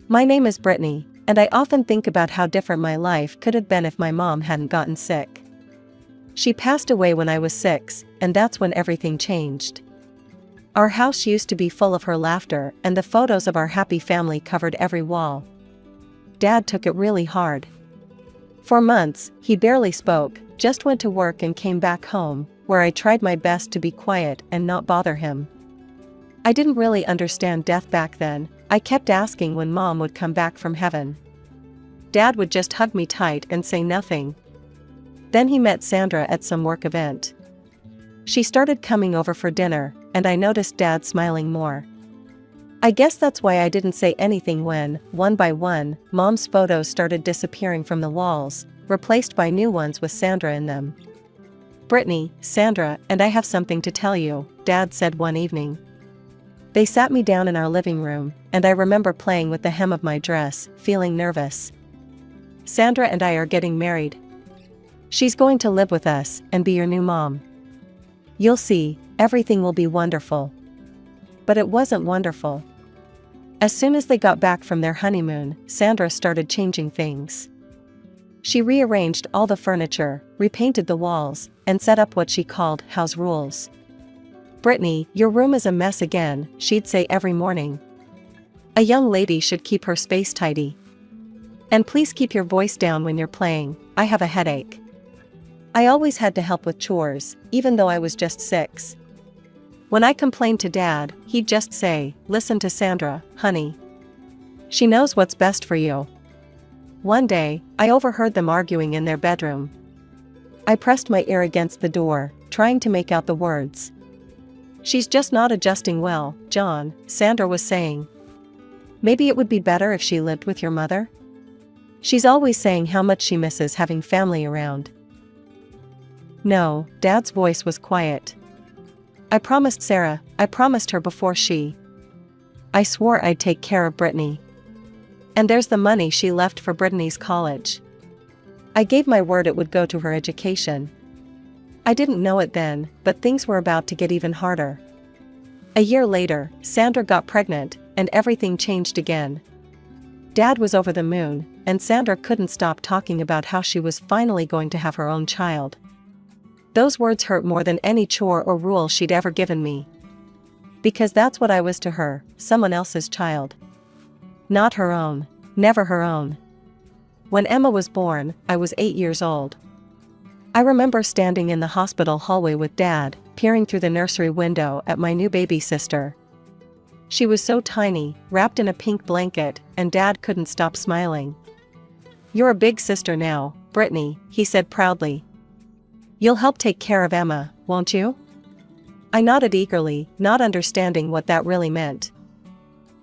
My name is Brittany, and I often think about how different my life could have been if my mom hadn't gotten sick. She passed away when I was 6, and that's when everything changed. Our house used to be full of her laughter, and the photos of our happy family covered every wall. Dad took it really hard. For months, he barely spoke, just went to work and came back home, where I tried my best to be quiet and not bother him. I didn't really understand death back then. I kept asking when Mom would come back from heaven. Dad would just hug me tight and say nothing. Then he met Sandra at some work event. She started coming over for dinner, and I noticed Dad smiling more. I guess that's why I didn't say anything when, one by one, Mom's photos started disappearing from the walls, replaced by new ones with Sandra in them. "Brittany, Sandra, and I have something to tell you," Dad said one evening. They sat me down in our living room, and I remember playing with the hem of my dress, feeling nervous. "Sandra and I are getting married. She's going to live with us and be your new mom. You'll see, everything will be wonderful." But it wasn't wonderful. As soon as they got back from their honeymoon, Sandra started changing things. She rearranged all the furniture, repainted the walls, and set up what she called house rules. "Brittany, your room is a mess again," she'd say every morning. "A young lady should keep her space tidy. And please keep your voice down when you're playing, I have a headache." I always had to help with chores, even though I was just 6. When I complained to Dad, he'd just say, "Listen to Sandra, honey. She knows what's best for you." One day, I overheard them arguing in their bedroom. I pressed my ear against the door, trying to make out the words. "She's just not adjusting well, John," Sandra was saying. "Maybe it would be better if she lived with your mother? She's always saying how much she misses having family around." No, Dad's voice was quiet. "I promised Sarah, I promised her before I swore I'd take care of Brittany. And there's the money she left for Brittany's college. I gave my word it would go to her education. I didn't know it then, but things were about to get even harder." A year later, Sandra got pregnant, and everything changed again. Dad was over the moon, and Sandra couldn't stop talking about how she was finally going to have her own child. Those words hurt more than any chore or rule she'd ever given me. Because that's what I was to her, someone else's child. Not her own, never her own. When Emma was born, I was 8 years old. I remember standing in the hospital hallway with Dad, peering through the nursery window at my new baby sister. She was so tiny, wrapped in a pink blanket, and Dad couldn't stop smiling. "You're a big sister now, Brittany," he said proudly. "You'll help take care of Emma, won't you?" I nodded eagerly, not understanding what that really meant.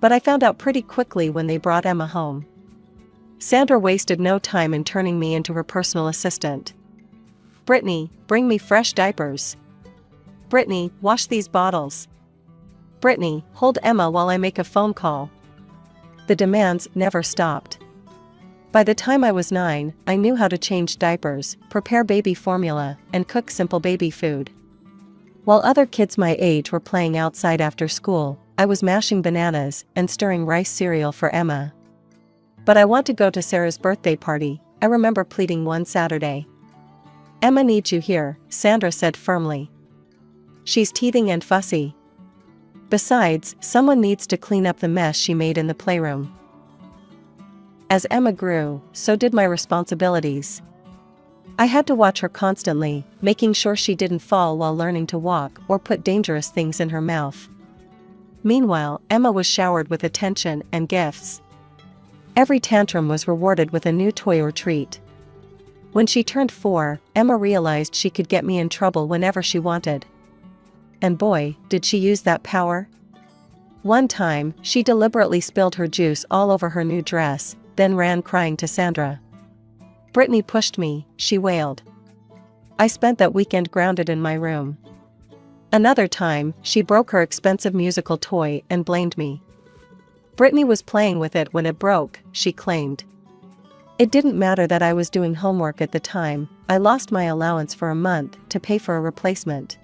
But I found out pretty quickly when they brought Emma home. Sandra wasted no time in turning me into her personal assistant. "Brittany, bring me fresh diapers. Brittany, wash these bottles. Brittany, hold Emma while I make a phone call." The demands never stopped. By the time I was 9, I knew how to change diapers, prepare baby formula, and cook simple baby food. While other kids my age were playing outside after school, I was mashing bananas and stirring rice cereal for Emma. "But I want to go to Sarah's birthday party," I remember pleading one Saturday. "Emma needs you here," Sandra said firmly. "She's teething and fussy. Besides, someone needs to clean up the mess she made in the playroom." As Emma grew, so did my responsibilities. I had to watch her constantly, making sure she didn't fall while learning to walk or put dangerous things in her mouth. Meanwhile, Emma was showered with attention and gifts. Every tantrum was rewarded with a new toy or treat. When she turned 4, Emma realized she could get me in trouble whenever she wanted. And boy, did she use that power. One time, she deliberately spilled her juice all over her new dress, then ran crying to Sandra. "Brittany pushed me," she wailed. I spent that weekend grounded in my room. Another time, she broke her expensive musical toy and blamed me. "Brittany was playing with it when it broke," she claimed. It didn't matter that I was doing homework at the time. I lost my allowance for a month to pay for a replacement.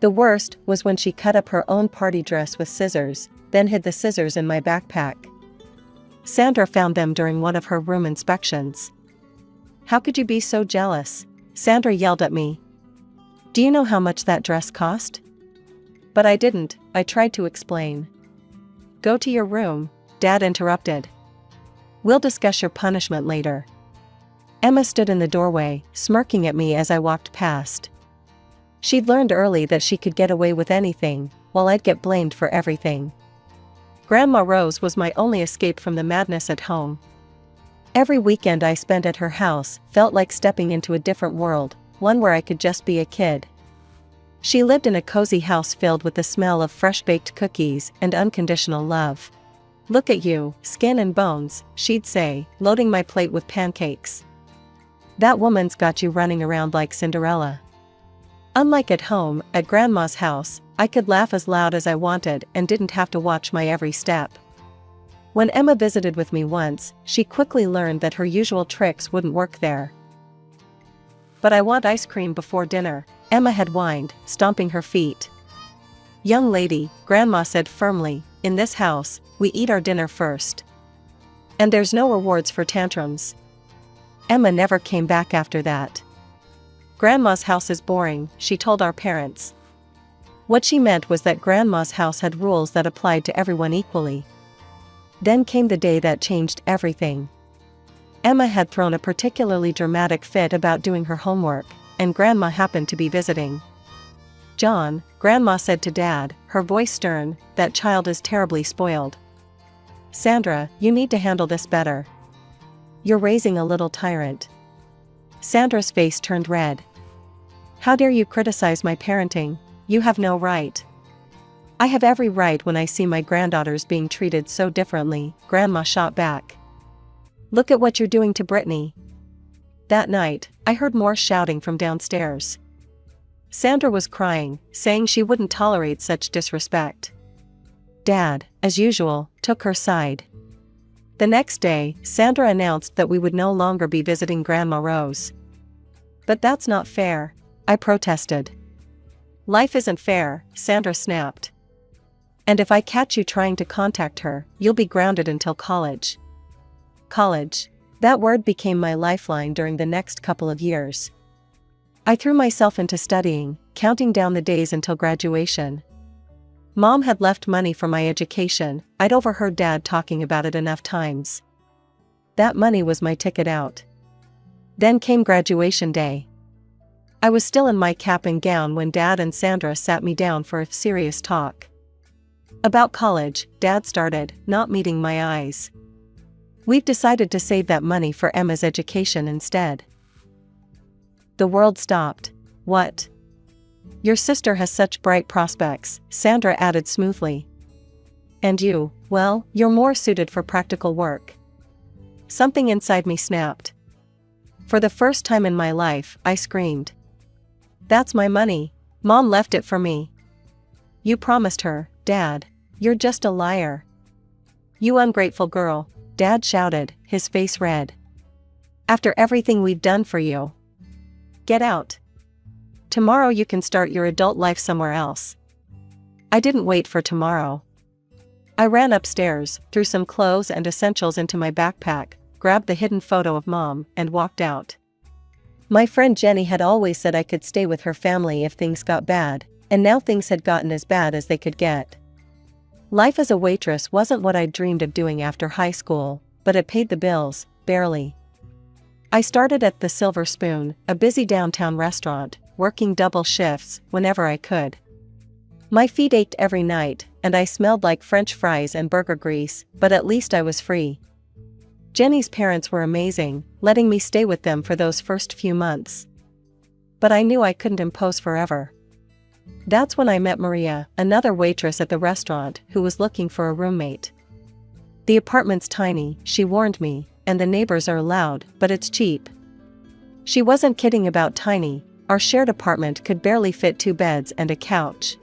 The worst was when she cut up her own party dress with scissors, then hid the scissors in my backpack. Sandra found them during one of her room inspections. "How could you be so jealous?" Sandra yelled at me. "Do you know how much that dress cost?" But I didn't, I tried to explain. "Go to your room," Dad interrupted. "We'll discuss your punishment later." Emma stood in the doorway, smirking at me as I walked past. She'd learned early that she could get away with anything, while I'd get blamed for everything. Grandma Rose was my only escape from the madness at home. Every weekend I spent at her house felt like stepping into a different world, one where I could just be a kid. She lived in a cozy house filled with the smell of fresh-baked cookies and unconditional love. "Look at you, skin and bones," she'd say, loading my plate with pancakes. "That woman's got you running around like Cinderella." Unlike at home, at Grandma's house, I could laugh as loud as I wanted and didn't have to watch my every step. When Emma visited with me once, she quickly learned that her usual tricks wouldn't work there. "But I want ice cream before dinner," Emma had whined, stomping her feet. "Young lady," Grandma said firmly, "in this house, we eat our dinner first. And there's no rewards for tantrums." Emma never came back after that. "Grandma's house is boring," she told our parents. What she meant was that Grandma's house had rules that applied to everyone equally. Then came the day that changed everything. Emma had thrown a particularly dramatic fit about doing her homework, and Grandma happened to be visiting. "John," Grandma said to Dad, her voice stern, "that child is terribly spoiled. Sandra, you need to handle this better. You're raising a little tyrant." Sandra's face turned red. "How dare you criticize my parenting? You have no right." "I have every right when I see my granddaughters being treated so differently," Grandma shot back. "Look at what you're doing to Brittany." That night, I heard more shouting from downstairs. Sandra was crying, saying she wouldn't tolerate such disrespect. Dad, as usual, took her side. The next day, Sandra announced that we would no longer be visiting Grandma Rose. "But that's not fair," I protested. "Life isn't fair," Sandra snapped. "And if I catch you trying to contact her, you'll be grounded until college." College. That word became my lifeline during the next couple of years. I threw myself into studying, counting down the days until graduation. Mom had left money for my education. I'd overheard Dad talking about it enough times. That money was my ticket out. Then came graduation day. I was still in my cap and gown when Dad and Sandra sat me down for a serious talk. About college, Dad started, not meeting my eyes. "We've decided to save that money for Emma's education instead." The world stopped. "What?" "Your sister has such bright prospects," Sandra added smoothly. "And you, well, you're more suited for practical work." Something inside me snapped. For the first time in my life, I screamed. "That's my money. Mom left it for me." "You promised her, Dad. You're just a liar." "You ungrateful girl," Dad shouted, his face red. "After everything we've done for you. Get out. Tomorrow you can start your adult life somewhere else." I didn't wait for tomorrow. I ran upstairs, threw some clothes and essentials into my backpack, grabbed the hidden photo of Mom, and walked out. My friend Jenny had always said I could stay with her family if things got bad, and now things had gotten as bad as they could get. Life as a waitress wasn't what I'd dreamed of doing after high school, but it paid the bills, barely. I started at the Silver Spoon, a busy downtown restaurant, working double shifts whenever I could. My feet ached every night, and I smelled like French fries and burger grease, but at least I was free. Jenny's parents were amazing, letting me stay with them for those first few months. But I knew I couldn't impose forever. That's when I met Maria, another waitress at the restaurant, who was looking for a roommate. "The apartment's tiny," she warned me, "and the neighbors are loud, but it's cheap." She wasn't kidding about tiny. Our shared apartment could barely fit 2 beds and a couch.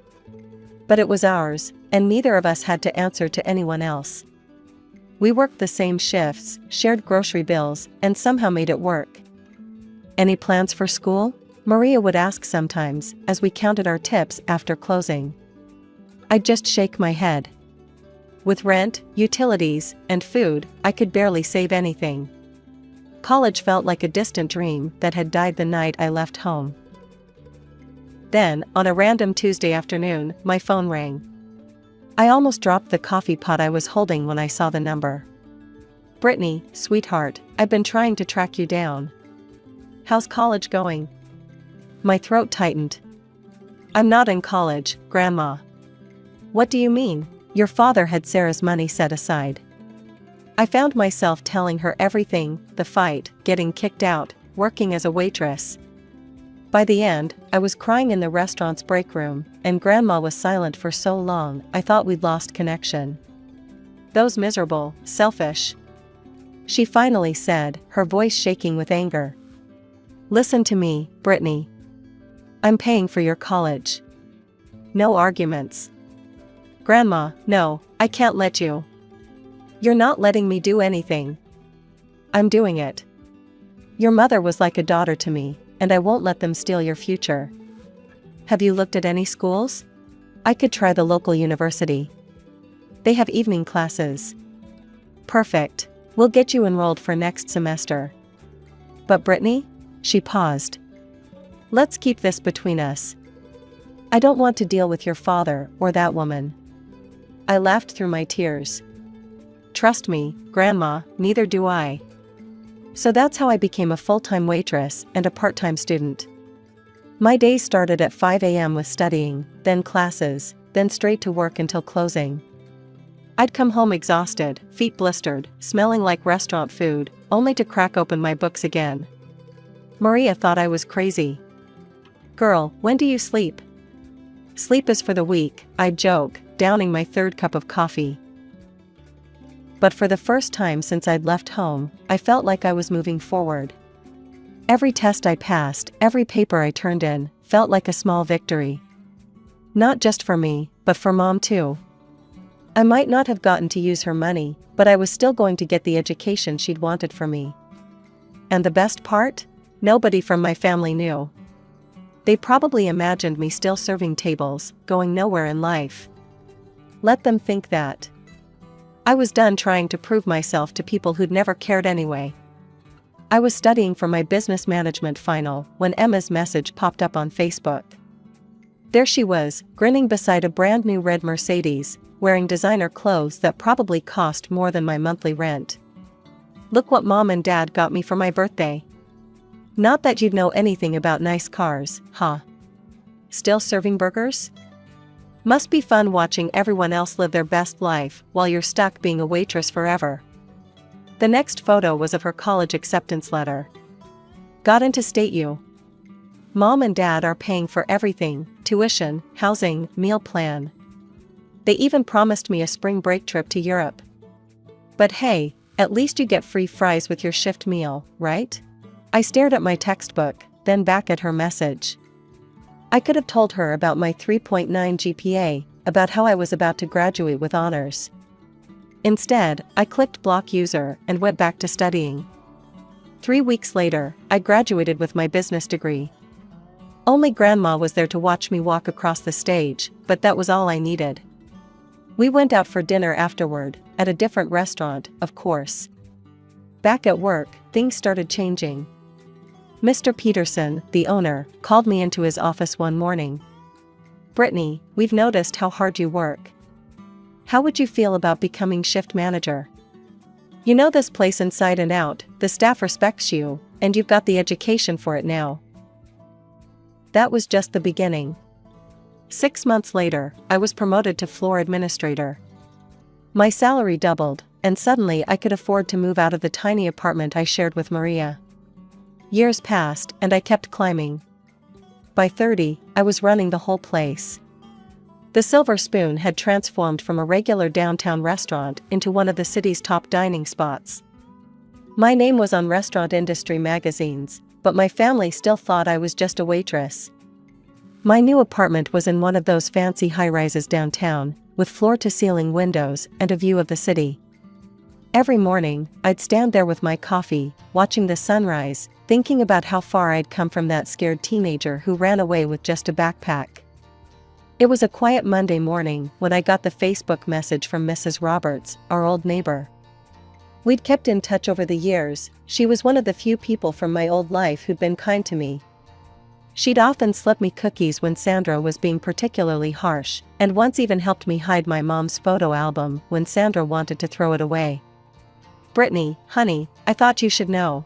But it was ours, and neither of us had to answer to anyone else. We worked the same shifts, shared grocery bills, and somehow made it work. "Any plans for school?" Maria would ask sometimes, as we counted our tips after closing. I'd just shake my head. With rent, utilities, and food, I could barely save anything. College felt like a distant dream that had died the night I left home. Then, on a random Tuesday afternoon, my phone rang. I almost dropped the coffee pot I was holding when I saw the number. "Brittany, sweetheart, I've been trying to track you down. How's college going?" My throat tightened. "I'm not in college, Grandma." "What do you mean?" Your father had Sarah's money set aside. I found myself telling her everything, the fight, getting kicked out, working as a waitress. By the end, I was crying in the restaurant's break room, and Grandma was silent for so long I thought we'd lost connection. "Those miserable, selfish," she finally said, her voice shaking with anger. "Listen to me, Brittany. I'm paying for your college. No arguments." "Grandma, no, I can't let you." "You're not letting me do anything." "I'm doing it. Your mother was like a daughter to me, and I won't let them steal your future." "Have you looked at any schools?" "I could try the local university. They have evening classes." "Perfect. We'll get you enrolled for next semester." "But Brittany?" She paused. "Let's keep this between us. I don't want to deal with your father or that woman." I laughed through my tears. "Trust me, Grandma, neither do I." So that's how I became a full-time waitress and a part-time student. My days started at 5 a.m. with studying, then classes, then straight to work until closing. I'd come home exhausted, feet blistered, smelling like restaurant food, only to crack open my books again. Maria thought I was crazy. "Girl, when do you sleep?" "Sleep is for the weak," I'd joke, downing my third cup of coffee. But for the first time since I'd left home, I felt like I was moving forward. Every test I passed, every paper I turned in, felt like a small victory. Not just for me, but for Mom too. I might not have gotten to use her money, but I was still going to get the education she'd wanted for me. And the best part? Nobody from my family knew. They probably imagined me still serving tables, going nowhere in life. Let them think that. I was done trying to prove myself to people who'd never cared anyway. I was studying for my business management final when Emma's message popped up on Facebook. There she was, grinning beside a brand new red Mercedes, wearing designer clothes that probably cost more than my monthly rent. "Look what Mom and Dad got me for my birthday." "Not that you'd know anything about nice cars, huh? Still serving burgers? Must be fun watching everyone else live their best life while you're stuck being a waitress forever." The next photo was of her college acceptance letter. "Got into State U. Mom and Dad are paying for everything, tuition, housing, meal plan. They even promised me a spring break trip to Europe. But hey, at least you get free fries with your shift meal, right?" I stared at my textbook, then back at her message. I could have told her about my 3.9 GPA, about how I was about to graduate with honors. Instead, I clicked block user and went back to studying. 3 weeks later, I graduated with my business degree. Only Grandma was there to watch me walk across the stage, but that was all I needed. We went out for dinner afterward, at a different restaurant, of course. Back at work, things started changing. Mr. Peterson, the owner, called me into his office one morning. "Brittany, we've noticed how hard you work. How would you feel about becoming shift manager? You know this place inside and out, the staff respects you, and you've got the education for it now." That was just the beginning. 6 months later, I was promoted to floor administrator. My salary doubled, and suddenly I could afford to move out of the tiny apartment I shared with Maria. Years passed, and I kept climbing. By 30, I was running the whole place. The Silver Spoon had transformed from a regular downtown restaurant into one of the city's top dining spots. My name was on restaurant industry magazines, but my family still thought I was just a waitress. My new apartment was in one of those fancy high-rises downtown, with floor-to-ceiling windows and a view of the city. Every morning, I'd stand there with my coffee, watching the sunrise, thinking about how far I'd come from that scared teenager who ran away with just a backpack. It was a quiet Monday morning when I got the Facebook message from Mrs. Roberts, our old neighbor. We'd kept in touch over the years. She was one of the few people from my old life who'd been kind to me. She'd often slipped me cookies when Sandra was being particularly harsh, and once even helped me hide my mom's photo album when Sandra wanted to throw it away. "Brittany, honey, I thought you should know.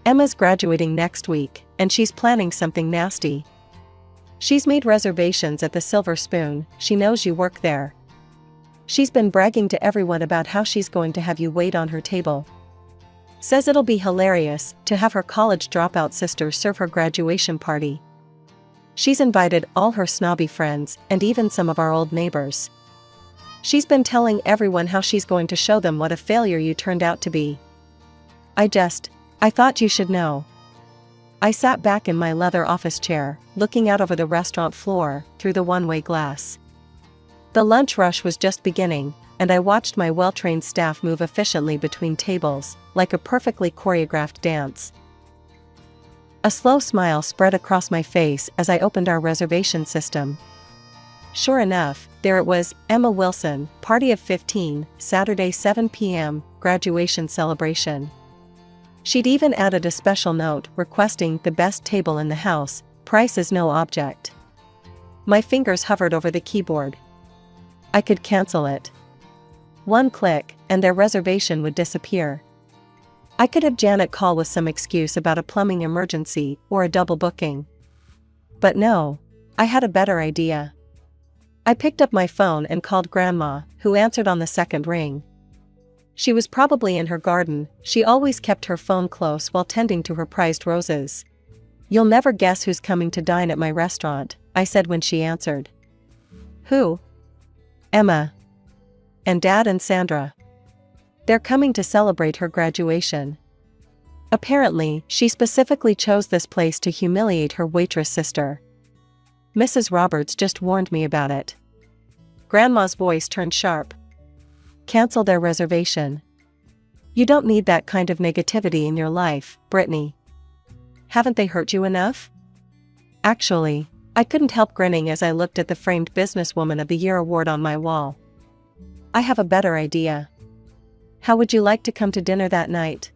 Emma's graduating next week, and she's planning something nasty. She's made reservations at the Silver Spoon. She knows you work there. She's been bragging to everyone about how she's going to have you wait on her table. Says it'll be hilarious to have her college dropout sister serve her graduation party. She's invited all her snobby friends and even some of our old neighbors. She's been telling everyone how she's going to show them what a failure you turned out to be. I thought you should know." I sat back in my leather office chair, looking out over the restaurant floor through the one-way glass. The lunch rush was just beginning, and I watched my well-trained staff move efficiently between tables, like a perfectly choreographed dance. A slow smile spread across my face as I opened our reservation system. Sure enough, there it was, Emma Wilson, party of 15, Saturday 7 p.m., graduation celebration. She'd even added a special note requesting the best table in the house, price is no object. My fingers hovered over the keyboard. I could cancel it. One click, and their reservation would disappear. I could have Janet call with some excuse about a plumbing emergency or a double booking. But no, I had a better idea. I picked up my phone and called Grandma, who answered on the second ring. She was probably in her garden. She always kept her phone close while tending to her prized roses. "You'll never guess who's coming to dine at my restaurant," I said when she answered. "Who?" "Emma. And Dad and Sandra. They're coming to celebrate her graduation. Apparently, she specifically chose this place to humiliate her waitress sister. Mrs. Roberts just warned me about it." Grandma's voice turned sharp. "Cancel their reservation. You don't need that kind of negativity in your life, Brittany. Haven't they hurt you enough?" Actually, I couldn't help grinning as I looked at the framed Businesswoman of the Year award on my wall. "I have a better idea. How would you like to come to dinner that night?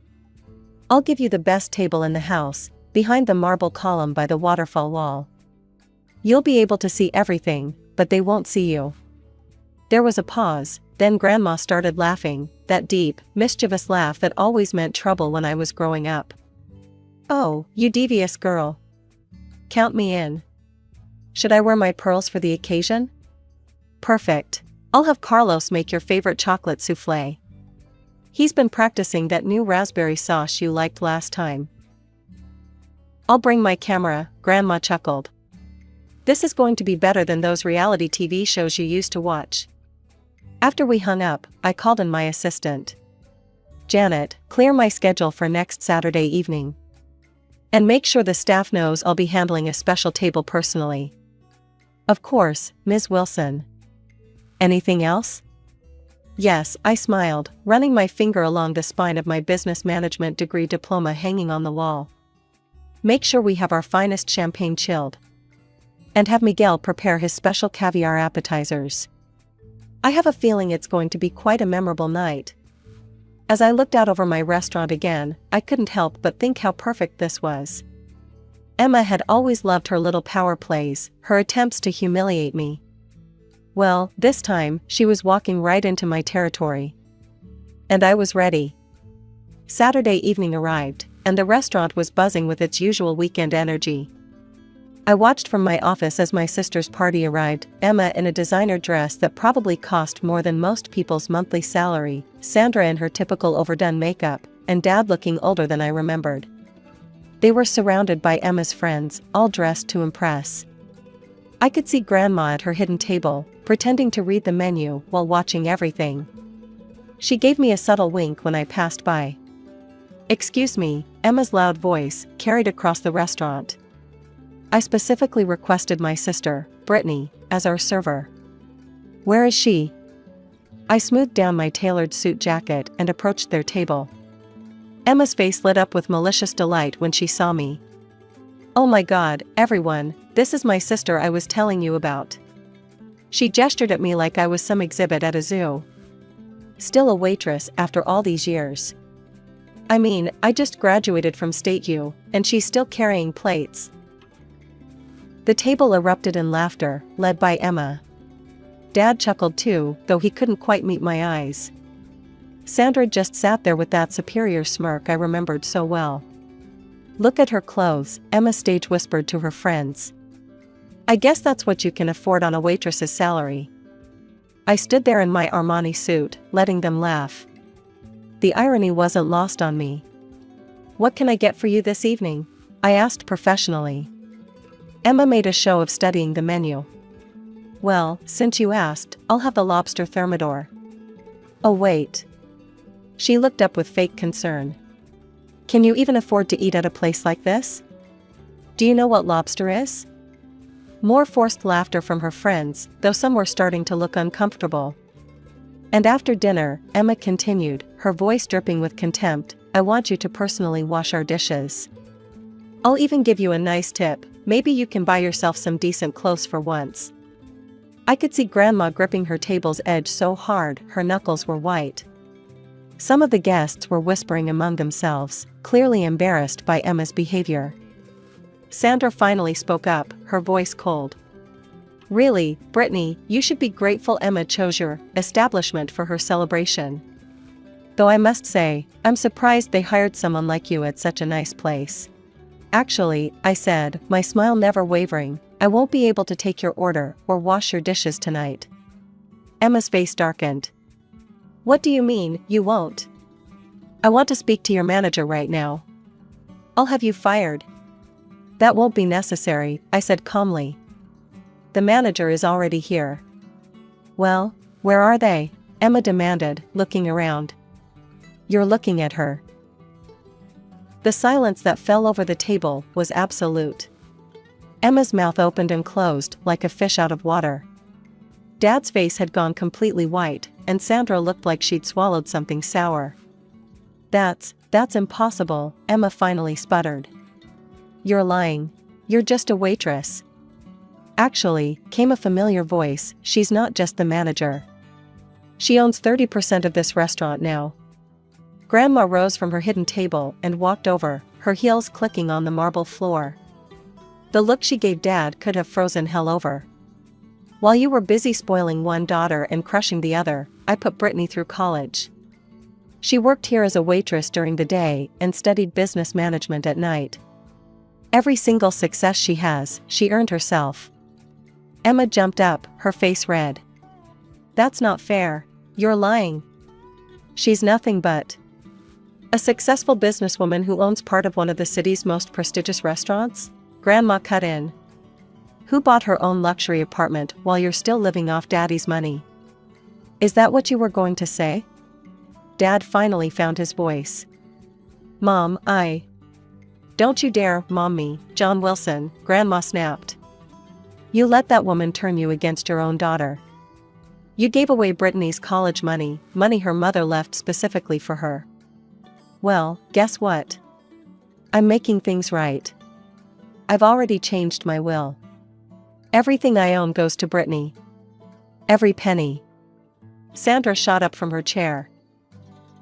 I'll give you the best table in the house, behind the marble column by the waterfall wall. You'll be able to see everything, but they won't see you." There was a pause, then Grandma started laughing, that deep, mischievous laugh that always meant trouble when I was growing up. "Oh, you devious girl. Count me in. Should I wear my pearls for the occasion? Perfect. I'll have Carlos make your favorite chocolate souffle. He's been practicing that new raspberry sauce you liked last time." "I'll bring my camera," Grandma chuckled. "This is going to be better than those reality TV shows you used to watch." After we hung up, I called in my assistant. "Janet, clear my schedule for next Saturday evening. And make sure the staff knows I'll be handling a special table personally." "Of course, Ms. Wilson." "Anything else?" "Yes," I smiled, running my finger along the spine of my business management degree diploma hanging on the wall. "Make sure we have our finest champagne chilled. And have Miguel prepare his special caviar appetizers. I have a feeling it's going to be quite a memorable night." As I looked out over my restaurant again, I couldn't help but think how perfect this was. Emma had always loved her little power plays, her attempts to humiliate me. Well, this time, she was walking right into my territory. And I was ready. Saturday evening arrived, and the restaurant was buzzing with its usual weekend energy. I watched from my office as my sister's party arrived, Emma in a designer dress that probably cost more than most people's monthly salary, Sandra in her typical overdone makeup, and Dad looking older than I remembered. They were surrounded by Emma's friends, all dressed to impress. I could see Grandma at her hidden table, pretending to read the menu while watching everything. She gave me a subtle wink when I passed by. "Excuse me," Emma's loud voice carried across the restaurant. "I specifically requested my sister, Brittany, as our server." "Where is she?" I smoothed down my tailored suit jacket and approached their table. Emma's face lit up with malicious delight when she saw me. "Oh my God, everyone, this is my sister I was telling you about. She gestured at me like I was some exhibit at a zoo. Still a waitress after all these years. I mean, I just graduated from State U, and she's still carrying plates. The table erupted in laughter, led by Emma. Dad chuckled too, though he couldn't quite meet my eyes. Sandra just sat there with that superior smirk I remembered so well. Look at her clothes, Emma stage whispered to her friends. I guess that's what you can afford on a waitress's salary. I stood there in my Armani suit, letting them laugh. The irony wasn't lost on me. What can I get for you this evening? I asked professionally. Emma made a show of studying the menu. Well, since you asked, I'll have the lobster thermidor. Oh wait. She looked up with fake concern. Can you even afford to eat at a place like this? Do you know what lobster is? More forced laughter from her friends, though some were starting to look uncomfortable. And after dinner, Emma continued, her voice dripping with contempt, I want you to personally wash our dishes. I'll even give you a nice tip, maybe you can buy yourself some decent clothes for once. I could see Grandma gripping her table's edge so hard her knuckles were white. Some of the guests were whispering among themselves, clearly embarrassed by Emma's behavior. Sandra finally spoke up, her voice cold. Really, Brittany, you should be grateful Emma chose your establishment for her celebration. Though I must say, I'm surprised they hired someone like you at such a nice place. Actually, I said, my smile never wavering, I won't be able to take your order or wash your dishes tonight. Emma's face darkened. What do you mean, you won't? I want to speak to your manager right now. I'll have you fired. That won't be necessary, I said calmly. The manager is already here. Well, where are they? Emma demanded, looking around. You're looking at her. The silence that fell over the table was absolute. Emma's mouth opened and closed like a fish out of water. Dad's face had gone completely white, and Sandra looked like she'd swallowed something sour. That's impossible, Emma finally sputtered. You're lying. You're just a waitress. Actually, came a familiar voice, she's not just the manager. She owns 30% of this restaurant now. Grandma rose from her hidden table and walked over, her heels clicking on the marble floor. The look she gave Dad could have frozen hell over. While you were busy spoiling one daughter and crushing the other, I put Brittany through college. She worked here as a waitress during the day and studied business management at night. Every single success she has, she earned herself. Emma jumped up, her face red. That's not fair. You're lying. She's nothing but a successful businesswoman who owns part of one of the city's most prestigious restaurants? Grandma cut in. Who bought her own luxury apartment while you're still living off Daddy's money? Is that what you were going to say? Dad finally found his voice. Mom, Don't you dare, Mom me, John Wilson, Grandma snapped. You let that woman turn you against your own daughter. You gave away Brittany's college money her mother left specifically for her. Well, guess what? I'm making things right. I've already changed my will. Everything I own goes to Brittany. Every penny. Sandra shot up from her chair.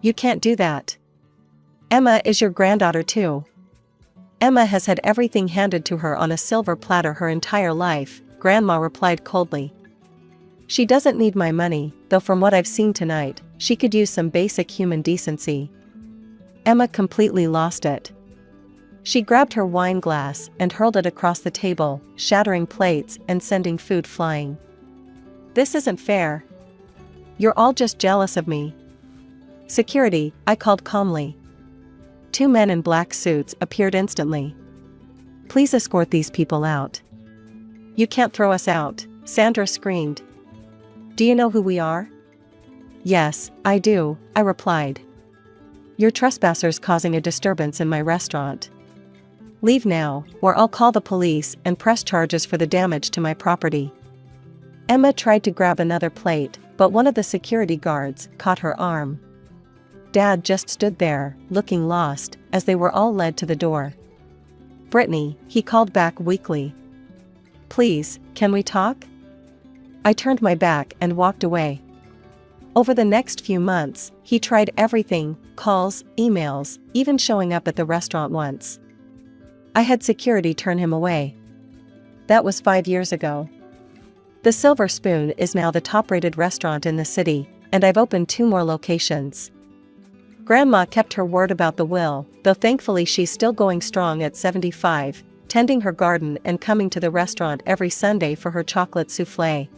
You can't do that. Emma is your granddaughter too. Emma has had everything handed to her on a silver platter her entire life, Grandma replied coldly. She doesn't need my money, though from what I've seen tonight, she could use some basic human decency. Emma completely lost it. She grabbed her wine glass and hurled it across the table, shattering plates and sending food flying. This isn't fair. You're all just jealous of me. Security, I called calmly. 2 men in black suits appeared instantly. Please escort these people out. You can't throw us out, Sandra screamed. Do you know who we are? Yes, I do, I replied. You're trespassers causing a disturbance in my restaurant. Leave now, or I'll call the police and press charges for the damage to my property. Emma tried to grab another plate, but one of the security guards caught her arm. Dad just stood there, looking lost, as they were all led to the door. Brittany, he called back weakly. Please, can we talk? I turned my back and walked away. Over the next few months, he tried everything: calls, emails, even showing up at the restaurant once. I had security turn him away. That was 5 years ago. The Silver Spoon is now the top-rated restaurant in the city, and I've opened 2 more locations. Grandma kept her word about the will, though thankfully she's still going strong at 75, tending her garden and coming to the restaurant every Sunday for her chocolate soufflé.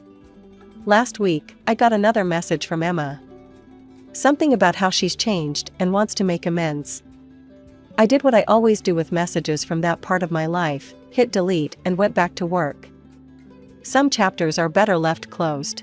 Last week, I got another message from Emma. Something about how she's changed and wants to make amends. I did what I always do with messages from that part of my life, hit delete and went back to work. Some chapters are better left closed.